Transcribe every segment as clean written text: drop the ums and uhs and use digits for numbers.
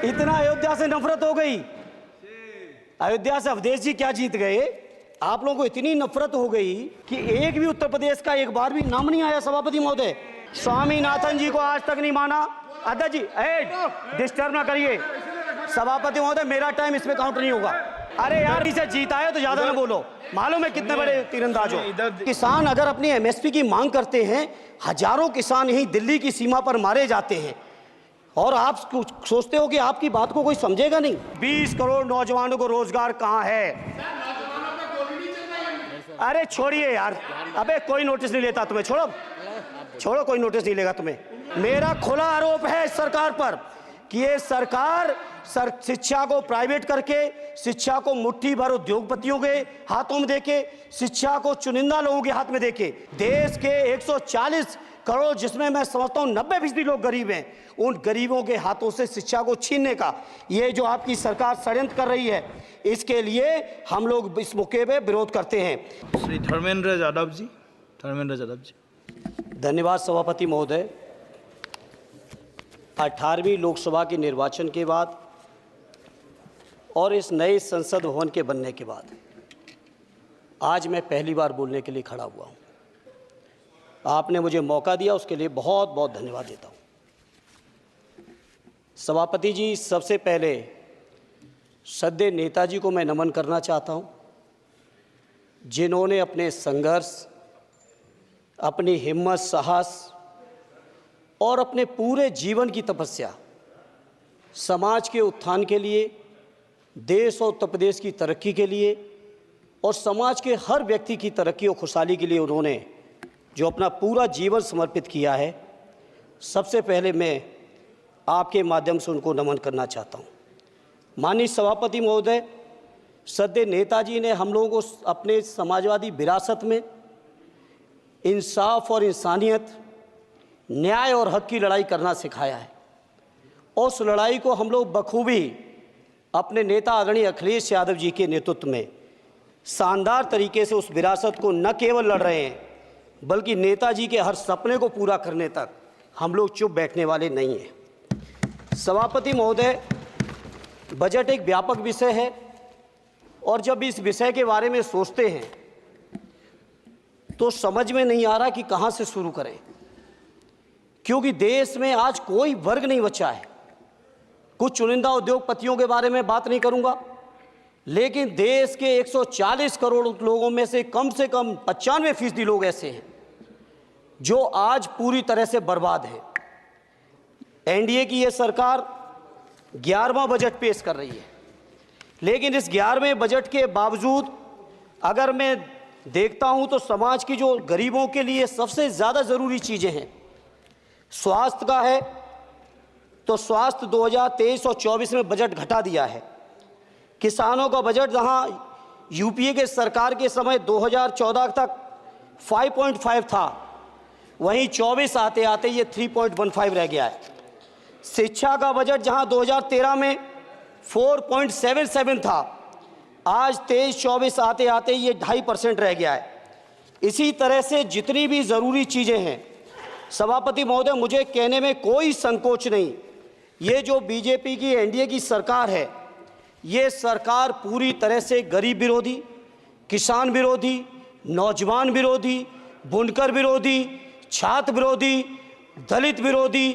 इतना अयोध्या से नफरत हो गई, अयोध्या से अवधेश जी क्या जीत गए, आप लोगों को इतनी नफरत हो गई कि एक भी उत्तर प्रदेश का एक बार भी नाम नहीं आया। सभापति महोदय, स्वामीनाथन जी को आज तक नहीं माना। अध्यक्ष जी डिस्टर्ब ना करिए। सभापति महोदय, मेरा टाइम इसमें काउंट नहीं होगा। अरे यार, इसे जीता है तो ज्यादा ना बोलो, मालूम है कितने बड़े तीरंदाज हो। किसान अगर अपनी एमएसपी की मांग करते हैं, हजारों किसान यहीं दिल्ली की सीमा पर मारे जाते हैं और आप सोचते हो कि आपकी बात को कोई समझेगा नहीं। 20 करोड़ नौजवानों को रोजगार कहां है? अरे छोड़िए यार, अबे कोई नोटिस नहीं लेता तुम्हें, छोड़ो, कोई नोटिस नहीं लेगा तुम्हें। मेरा खुला आरोप है इस सरकार पर कि ये सरकार शिक्षा को प्राइवेट करके, शिक्षा को मुट्ठी भर उद्योगपतियों के हाथों में देके, शिक्षा को चुनिंदा लोगों के हाथ में देके, देश के 140 करोड़, जिसमें मैं समझता हूं 90% लोग गरीब हैं, उन गरीबों के हाथों से शिक्षा को छीनने का ये जो आपकी सरकार षड्यंत्र कर रही है, इसके लिए हम लोग इस मौके पे विरोध करते हैं। श्री धर्मेंद्र यादव जी। धन्यवाद सभापति महोदय। 18वीं लोकसभा के निर्वाचन के बाद और इस नए संसद भवन के बनने के बाद आज मैं पहली बार बोलने के लिए खड़ा हुआ हूं। आपने मुझे मौका दिया, उसके लिए बहुत बहुत धन्यवाद देता हूं। सभापति जी, सबसे पहले श्रद्धेय नेताजी को मैं नमन करना चाहता हूं, जिन्होंने अपने संघर्ष, अपनी हिम्मत, साहस और अपने पूरे जीवन की तपस्या समाज के उत्थान के लिए, देश और उत्तर प्रदेश की तरक्की के लिए और समाज के हर व्यक्ति की तरक्की और खुशहाली के लिए उन्होंने जो अपना पूरा जीवन समर्पित किया है, सबसे पहले मैं आपके माध्यम से उनको नमन करना चाहता हूँ। माननीय सभापति महोदय, श्रद्धेय नेताजी ने हम लोगों को अपने समाजवादी विरासत में इंसाफ और इंसानियत, न्याय और हक की लड़ाई करना सिखाया है और उस लड़ाई को हम लोग बखूबी अपने नेता आदरणीय अखिलेश यादव जी के नेतृत्व में शानदार तरीके से उस विरासत को न केवल लड़ रहे हैं, बल्कि नेताजी के हर सपने को पूरा करने तक हम लोग चुप बैठने वाले नहीं हैं। सभापति महोदय, बजट एक व्यापक विषय है और जब इस विषय के बारे में सोचते हैं तो समझ में नहीं आ रहा कि कहां से शुरू करें, क्योंकि देश में आज कोई वर्ग नहीं बचा है। कुछ चुनिंदा उद्योगपतियों के बारे में बात नहीं करूंगा, लेकिन देश के 140 करोड़ लोगों में से कम 95% लोग ऐसे हैं जो आज पूरी तरह से बर्बाद है। एनडीए की ये सरकार 11वां बजट पेश कर रही है, लेकिन इस 11वें बजट के बावजूद अगर मैं देखता हूं तो समाज की जो गरीबों के लिए सबसे ज़्यादा ज़रूरी चीज़ें हैं, स्वास्थ्य का है तो स्वास्थ्य 2023 और 24 में बजट घटा दिया है। किसानों का बजट जहां यूपीए के सरकार के समय 2014 तक 5.5 था, वहीं 24 आते आते ये 3.15 रह गया है। शिक्षा का बजट जहां 2013 में 4.77 था, आज 23-24 आते आते ये 2.5% रह गया है। इसी तरह से जितनी भी ज़रूरी चीज़ें हैं, सभापति महोदय, मुझे कहने में कोई संकोच नहीं, ये जो बीजेपी की एनडीए की सरकार है, ये सरकार पूरी तरह से गरीब विरोधी, किसान विरोधी, नौजवान विरोधी, बुनकर विरोधी, छात्र विरोधी, दलित विरोधी,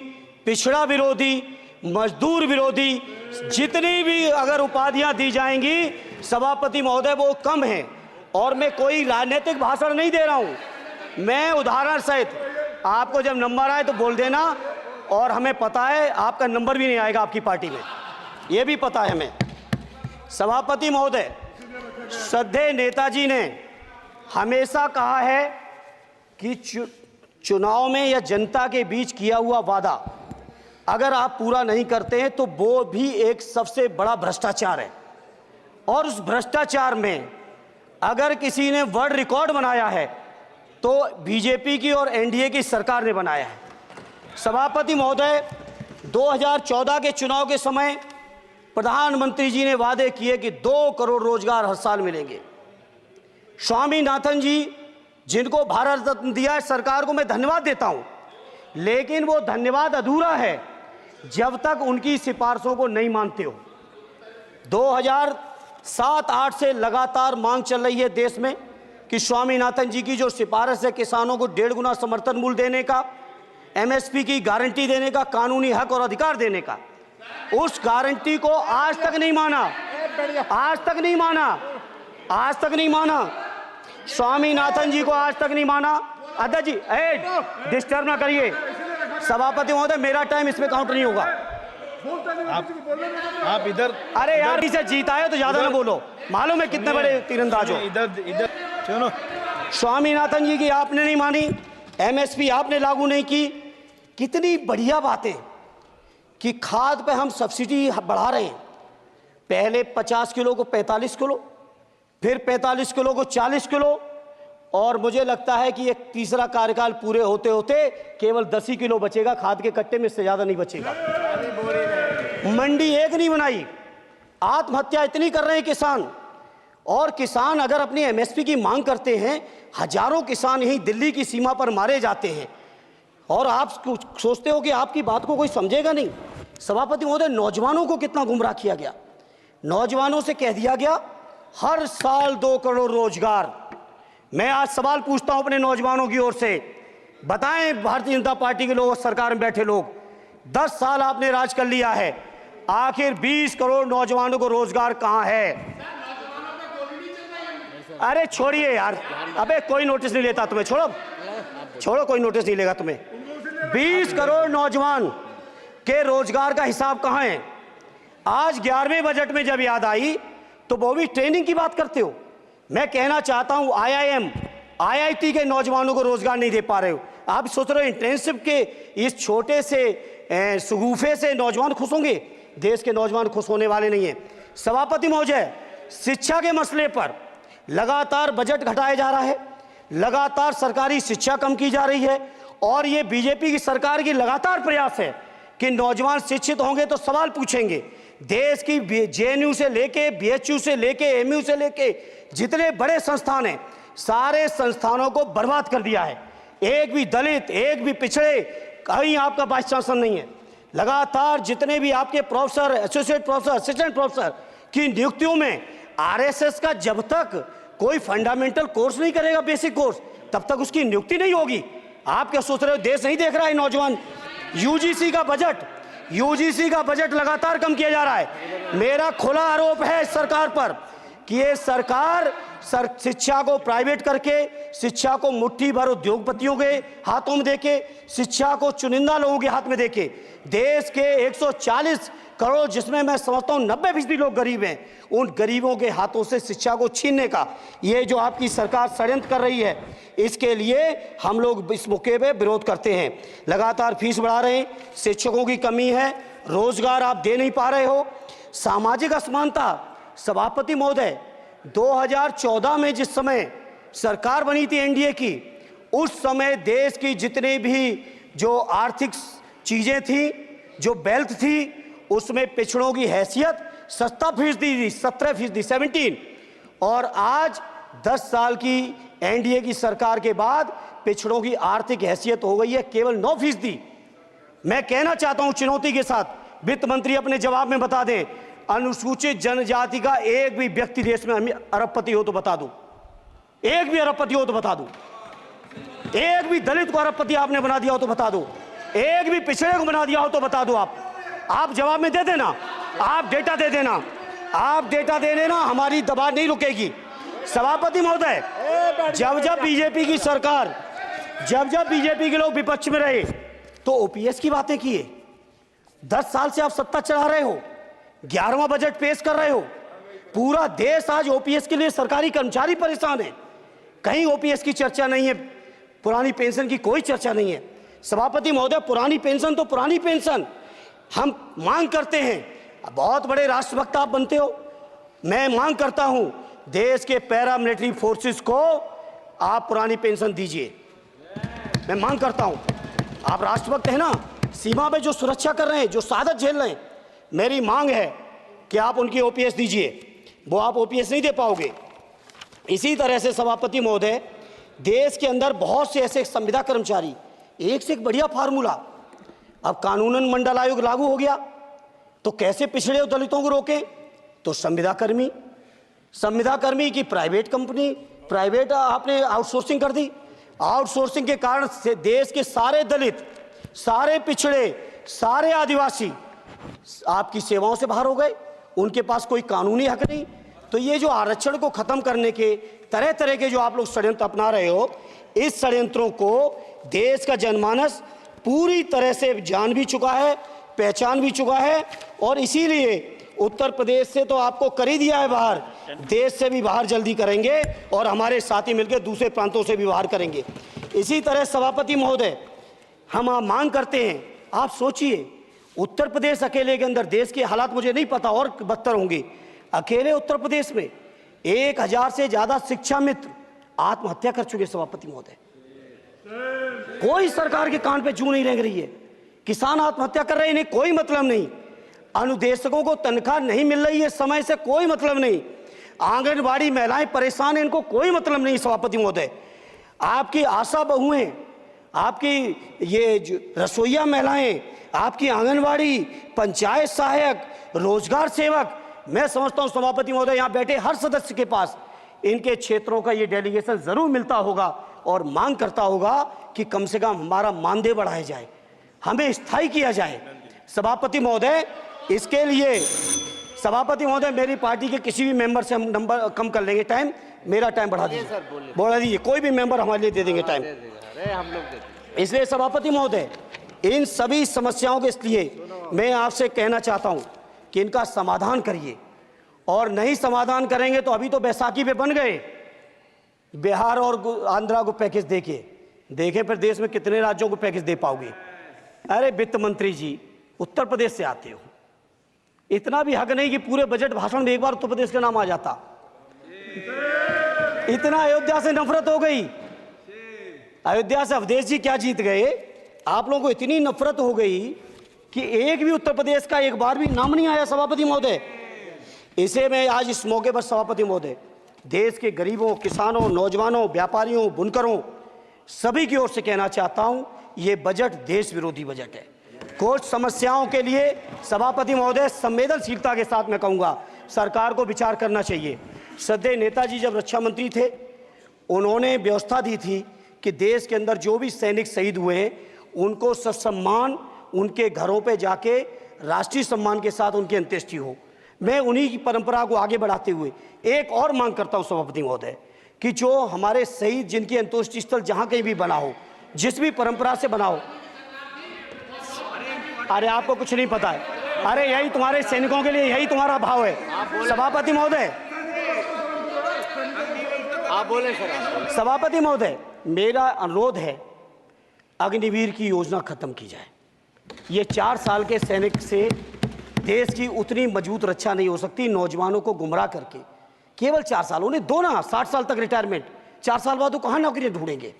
पिछड़ा विरोधी, मजदूर विरोधी, जितनी भी अगर उपाधियां दी जाएंगी सभापति महोदय वो कम हैं। और मैं कोई राजनीतिक भाषण नहीं दे रहा हूं, मैं उदाहरण सहित आपको जब नंबर आए तो बोल देना, और हमें पता है आपका नंबर भी नहीं आएगा आपकी पार्टी में, ये भी पता है हमें। सभापति महोदय, श्रद्धेय नेताजी ने हमेशा कहा है कि चुनाव में या जनता के बीच किया हुआ वादा अगर आप पूरा नहीं करते हैं तो वो भी एक सबसे बड़ा भ्रष्टाचार है, और उस भ्रष्टाचार में अगर किसी ने वर्ल्ड रिकॉर्ड बनाया है तो बीजेपी की और एनडीए की सरकार ने बनाया है। सभापति महोदय, 2014 के चुनाव के समय प्रधानमंत्री जी ने वादे किए कि 2 करोड़ रोजगार हर साल मिलेंगे। स्वामीनाथन जी, जिनको भारत रत्न दिया है, सरकार को मैं धन्यवाद देता हूं, लेकिन वो धन्यवाद अधूरा है जब तक उनकी सिफारिशों को नहीं मानते हो। 2007-8 से लगातार मांग चल रही है देश में कि स्वामीनाथन जी की जो सिफारिश है किसानों को 1.5 गुना समर्थन मूल्य देने का, एमएसपी की गारंटी देने का, कानूनी हक और अधिकार देने का, उस गारंटी को आज तक नहीं माना, आज तक नहीं माना, आज तक नहीं माना। स्वामीनाथन जी को आज तक नहीं माना। अध्यक्ष जी डिस्टर्ब ना करिए। सभापति महोदय, मेरा टाइम इसमें काउंट नहीं होगा। आप इधर, अरे यार, इसे जीता है तो ज्यादा ना बोलो, मालूम है कितने बड़े तीरंदाज हो। इधर सुनो, स्वामीनाथन जी की आपने नहीं मानी, एमएसपी आपने लागू नहीं की। कितनी बढ़िया बातें कि खाद पे हम सब्सिडी बढ़ा रहे हैं। पहले 50 किलो को 45 किलो, फिर 45 किलो को 40 किलो, और मुझे लगता है कि एक तीसरा कार्यकाल पूरे होते होते केवल 10 ही किलो बचेगा खाद के कट्टे में, इससे ज्यादा नहीं बचेगा। मंडी एक नहीं बनाई, आत्महत्या इतनी कर रहे हैं किसान। और किसान अगर अपनी एमएसपी की मांग करते हैं, हजारों किसान यहीं दिल्ली की सीमा पर मारे जाते हैं, और आप सोचते हो कि आपकी बात को कोई समझेगा नहीं। सभापति महोदय, नौजवानों को कितना गुमराह किया गया। नौजवानों से कह दिया गया हर साल 2 करोड़ रोजगार। मैं आज सवाल पूछता हूं अपने नौजवानों की ओर से, बताएं भारतीय जनता पार्टी के लोग, सरकार में बैठे लोग, 10 साल आपने राज कर लिया है, आखिर 20 करोड़ नौजवानों को रोजगार कहां है? अरे छोड़िए यार, अबे कोई नोटिस नहीं लेता तुम्हें, छोड़ो छोड़ो, कोई नोटिस नहीं लेगा तुम्हें। 20 करोड़ नौजवान के रोजगार का हिसाब कहां है? आज 11वें बजट में जब याद आई तो वो भी ट्रेनिंग की बात करते हो। मैं कहना चाहता हूं IIM, IIT के नौजवानों को रोजगार नहीं दे पा रहे हो। आप सोच रहे हो इंटर्नशिप के इस छोटे से शगुफे से नौजवान खुश होंगे? देश के नौजवान खुश होने वाले नहीं है। सभापति महोदय, शिक्षा के मसले पर लगातार बजट घटाया जा रहा है, लगातार सरकारी शिक्षा कम की जा रही है, और ये बीजेपी की सरकार की लगातार प्रयास है कि नौजवान शिक्षित होंगे तो सवाल पूछेंगे। देश की JNU से लेके BHU से लेके MU से लेके जितने बड़े संस्थान हैं, सारे संस्थानों को बर्बाद कर दिया है। एक भी दलित, एक भी पिछड़े, कहीं आपका वाइस चांसलर नहीं है। लगातार जितने भी आपके professor, associate professor, assistant professor की नियुक्तियों में RSS का जब तक कोई फंडामेंटल कोर्स नहीं करेगा, बेसिक कोर्स, तब तक उसकी नियुक्ति नहीं होगी। आप क्या सोच रहे हो देश नहीं देख रहा है नौजवान? UGC का बजट लगातार कम किया जा रहा है। मेरा खुला आरोप है इस सरकार पर कि ये सरकार शिक्षा को प्राइवेट करके, शिक्षा को मुट्ठी भर उद्योगपतियों के हाथों में देके, शिक्षा को चुनिंदा लोगों के हाथ में देके, देश के 140 करोड़, जिसमें मैं समझता हूं 90% लोग गरीब हैं, उन गरीबों के हाथों से शिक्षा को छीनने का ये जो आपकी सरकार षड्यंत्र कर रही है, इसके लिए हम लोग इस मौके पे विरोध करते हैं। लगातार फीस बढ़ा रहे हैं, शिक्षकों की कमी है, रोजगार आप दे नहीं पा रहे हो, सामाजिक असमानता। सभापति महोदय, 2014 में जिस समय सरकार बनी थी NDA की, उस समय देश की जितने भी जो आर्थिक चीजें थी, जो वेल्थ थी, उसमें पिछड़ों की हैसियत 17% थी, 17%, 17। और आज 10 साल की NDA की सरकार के बाद पिछड़ों की आर्थिक हैसियत हो गई है केवल 9%। मैं कहना चाहता हूं चुनौती के साथ, वित्त मंत्री अपने जवाब में बता दें, अनुसूचित जनजाति का एक भी व्यक्ति देश में अरबपति हो तो बता दो, एक भी अरबपति हो तो बता दो, एक भी दलित को अरबपति आपने बना दिया हो तो बता दो, एक भी पिछड़े को बना दिया हो तो बता दो। आप जवाब में दे देना, आप डेटा दे देना, आप डेटा दे देना, हमारी दबाव नहीं रुकेगी। सभापति महोदय, जब बीजेपी की सरकार, जब बीजेपी के लोग विपक्ष में रहे तो OPS की बातें किए। 10 साल से आप सत्ता चला रहे हो, 11वां बजट पेश कर रहे हो, पूरा देश आज OPS के लिए सरकारी कर्मचारी परेशान है, कहीं OPS की चर्चा नहीं है, पुरानी पेंशन की कोई चर्चा नहीं है। सभापति महोदय, पुरानी पेंशन तो पुरानी पेंशन, हम मांग करते हैं, बहुत बड़े राष्ट्रभक्त आप बनते हो, मैं मांग करता हूं देश के पैरामिलिट्री फोर्सेस को आप पुरानी पेंशन दीजिए। मैं मांग करता हूं, आप राष्ट्रभक्त हैं ना, सीमा पे जो सुरक्षा कर रहे हैं, जो शहादत झेल रहे हैं, मेरी मांग है कि आप उनकी OPS दीजिए। वो आप OPS नहीं दे पाओगे। इसी तरह से सभापति महोदय, देश के अंदर बहुत से ऐसे संविदा कर्मचारी, एक से एक बढ़िया फार्मूला, अब कानूनन मंडल आयोग लागू हो गया तो कैसे पिछड़े और दलितों को रोकें? तो संविदा कर्मी की प्राइवेट कंपनी, प्राइवेट आपने आउटसोर्सिंग कर दी। आउटसोर्सिंग के कारण से देश के सारे दलित, सारे पिछड़े, सारे आदिवासी आपकी सेवाओं से बाहर हो गए, उनके पास कोई कानूनी हक नहीं। तो ये जो आरक्षण को खत्म करने के तरह तरह के जो आप लोग षड्यंत्र अपना रहे हो, इस षड्यंत्रों को देश का जनमानस पूरी तरह से जान भी चुका है, पहचान भी चुका है, और इसीलिए उत्तर प्रदेश से तो आपको कर ही दिया है बाहर, देश से भी बाहर जल्दी करेंगे और हमारे साथी मिलकर दूसरे प्रांतों से भी बाहर करेंगे। इसी तरह सभापति महोदय, हम मांग करते हैं, आप सोचिए उत्तर प्रदेश अकेले के अंदर, देश के हालात मुझे नहीं पता और बदतर होंगे, अकेले उत्तर प्रदेश में 1000 से ज्यादा शिक्षा मित्र आत्महत्या कर चुके। सभापति महोदय, कोई सरकार के कान पे जू नहीं रेंग रही है, किसान आत्महत्या कर रहे हैं, इन्हें कोई मतलब नहीं। अनुदेशकों को तनख्वाह नहीं मिल रही है समय से, कोई मतलब नहीं। आंगनबाड़ी महिलाएं परेशान हैं, इनको कोई मतलब नहीं। सभापति महोदय, आपकी आशा बहुएं, आपकी ये रसोईया महिलाएं, आपकी आंगनबाड़ी, पंचायत सहायक, रोजगार सेवक, मैं समझता हूं सभापति महोदय यहाँ बैठे हर सदस्य के पास इनके क्षेत्रों का ये डेलीगेशन जरूर मिलता होगा और मांग करता होगा कि कम से कम हमारा मानदेय बढ़ाया जाए, हमें स्थायी किया जाए। सभापति महोदय, इसके लिए सभापति महोदय मेरी पार्टी के किसी भी मेंबर से हम नंबर कम कर लेंगे, टाइम, मेरा टाइम बढ़ा दीजिए, बढ़ा दीजिए, कोई भी मेंबर हमारे लिए दे देंगे टाइम। इसलिए सभापति महोदय, इन सभी समस्याओं के लिए मैं आपसे कहना चाहता हूं कि इनका समाधान करिए, और नहीं समाधान करेंगे तो अभी तो बैसाखी पे बन गए, बिहार और आंध्रा को पैकेज देखे फिर देश में कितने राज्यों को पैकेज दे पाओगे? अरे वित्त मंत्री जी, उत्तर प्रदेश से आते हो, इतना भी हक नहीं कि पूरे बजट भाषण में एक बार उत्तर प्रदेश का नाम आ जाता। इतना अयोध्या से नफरत हो गई, अयोध्या से अवधेश जी क्या जीत गए, आप लोगों को इतनी नफरत हो गई कि एक भी उत्तर प्रदेश का एक बार भी नाम नहीं आया। सभापति महोदय, इसे मैं आज इस मौके पर सभापति महोदय देश के गरीबों, किसानों, नौजवानों, व्यापारियों, बुनकरों सभी की ओर से कहना चाहता हूं, ये बजट देश विरोधी बजट है। कुछ समस्याओं के लिए सभापति महोदय संवेदनशीलता के साथ मैं कहूंगा सरकार को विचार करना चाहिए। श्रद्धेय नेताजी जब रक्षा मंत्री थे, उन्होंने व्यवस्था दी थी कि देश के अंदर जो भी सैनिक शहीद हुए हैं उनको ससम्मान उनके घरों पे जाके राष्ट्रीय सम्मान के साथ उनकी अंत्येष्टि हो। मैं उन्हीं की परंपरा को आगे बढ़ाते हुए एक और मांग करता हूं सभापति महोदय कि जो हमारे शहीद जिनकी अंत्येष्टि स्थल जहां कहीं भी बना हो, जिस भी परंपरा से बना हो, अरे आपको कुछ नहीं पता है, अरे यही तुम्हारे सैनिकों के लिए यही तुम्हारा भाव है। सभापति महोदय, आप बोले सर। सभापति महोदय, मेरा अनुरोध है अग्निवीर की योजना खत्म की जाए। ये 4 साल के सैनिक से देश की उतनी मजबूत रक्षा नहीं हो सकती। नौजवानों को गुमराह करके केवल 4 साल, उन्हें दो ना 60 साल तक रिटायरमेंट, 4 साल बाद वो कहाँ नौकरी ढूंढेंगे?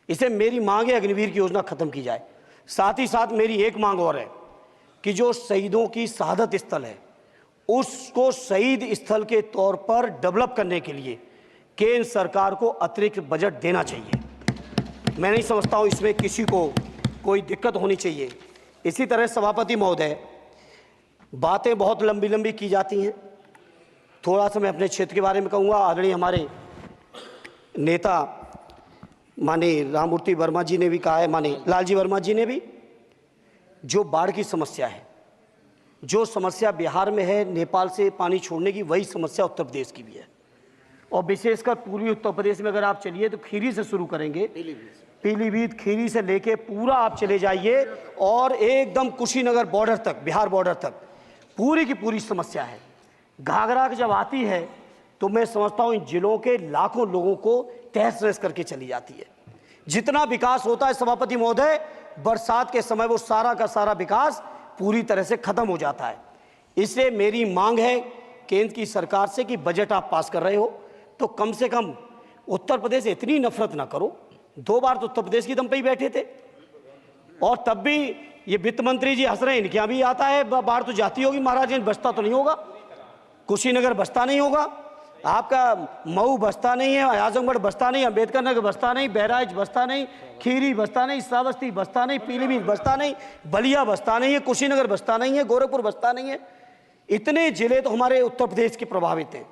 इसे मेरी मांग है अग्निवीर की योजना खत्म की जाए। साथ ही साथ मेरी एक मांग और है कि जो शहीदों की शहादत स्थल है उसको शहीद स्थल के तौर पर डेवलप करने के लिए केंद्र सरकार को अतिरिक्त बजट देना चाहिए। मैं नहीं समझता हूं इसमें किसी को कोई दिक्कत होनी चाहिए। इसी तरह सभापति महोदय, बातें बहुत लंबी लंबी की जाती हैं, थोड़ा सा मैं अपने क्षेत्र के बारे में कहूँगा। आदरणीय हमारे नेता माननीय राममूर्ति वर्मा जी ने भी कहा है, माननीय लालजी वर्मा जी ने भी, जो बाढ़ की समस्या है, जो समस्या बिहार में है नेपाल से पानी छोड़ने की, वही समस्या उत्तर प्रदेश की भी है। और विशेषकर पूर्वी उत्तर प्रदेश में अगर आप चलिए तो खीरी से शुरू करेंगे, पीलीभीत खीरी से लेके पूरा आप चले जाइए और एकदम कुशीनगर बॉर्डर तक, बिहार बॉर्डर तक पूरी की पूरी समस्या है। घाघरा जब आती है तो मैं समझता हूँ इन जिलों के लाखों लोगों को तहस नहस करके चली जाती है। जितना विकास होता है सभापति महोदय, बरसात के समय वो सारा का सारा विकास पूरी तरह से खत्म हो जाता है। इसलिए मेरी मांग है केंद्र की सरकार से कि बजट आप पास कर रहे हो तो कम से कम उत्तर प्रदेश से इतनी नफरत ना करो। 2 बार तो उत्तर प्रदेश की दम पे ही बैठे थे और तब भी ये वित्त मंत्री जी हंस रहे हैं, इनके यहाँ भी आता है बाढ़ तो जाती होगी महाराज, बचता तो नहीं होगा, कुशीनगर बचता नहीं होगा, आपका मऊ बसता नहीं है, आजमगढ़ बसता नहीं, अम्बेडकर नगर बसता नहीं, बहराइच बसता नहीं, खीरी बसता नहीं, श्रावस्ती बसता नहीं, पीलीभीत बसता नहीं, बलिया बसता नहीं है, कुशीनगर बसता नहीं है, गोरखपुर बसता नहीं है। इतने जिले तो हमारे उत्तर प्रदेश के प्रभावित हैं।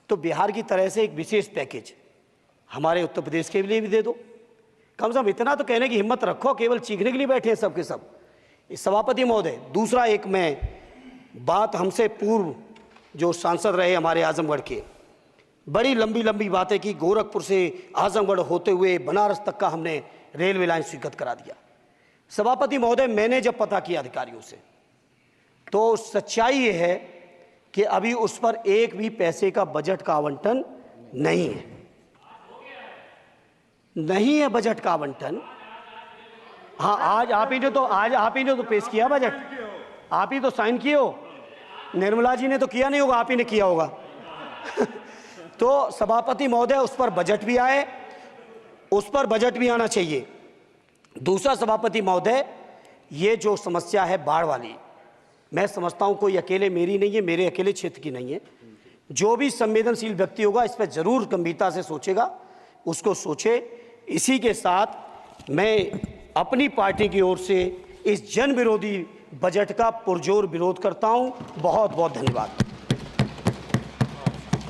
तो बिहार की तरह से एक विशेष पैकेज हमारे उत्तर प्रदेश के लिए भी दे दो। कम से कम इतना तो कहने की हिम्मत रखो, केवल चीखने के लिए बैठे हैं सब के सब। सभापति महोदय, दूसरा एक मैं बात, हमसे पूर्व जो सांसद रहे हमारे आजमगढ़ के, बड़ी लंबी लंबी बातें की। गोरखपुर से आजमगढ़ होते हुए बनारस तक का हमने रेलवे लाइन स्वीकृत करा दिया। सभापति महोदय, मैंने जब पता किया अधिकारियों से, तो सच्चाई ये है कि अभी उस पर एक भी पैसे का बजट का आवंटन नहीं है। नहीं है बजट का आवंटन। हाँ, आज आप ही ने तो पेश किया बजट, आप ही तो साइन किए हो। निर्मला जी ने तो किया नहीं होगा, आप ही ने किया होगा। तो सभापति महोदय, उस पर बजट भी आए, उस पर बजट भी आना चाहिए। दूसरा सभापति महोदय, ये जो समस्या है बाढ़ वाली, मैं समझता हूं कोई अकेले मेरी नहीं है, मेरे अकेले क्षेत्र की नहीं है। जो भी संवेदनशील व्यक्ति होगा इस पर जरूर गंभीरता से सोचेगा, उसको सोचे। इसी के साथ मैं अपनी पार्टी की ओर से इस जन विरोधी बजट का पुरजोर विरोध करता हूं। बहुत बहुत धन्यवाद।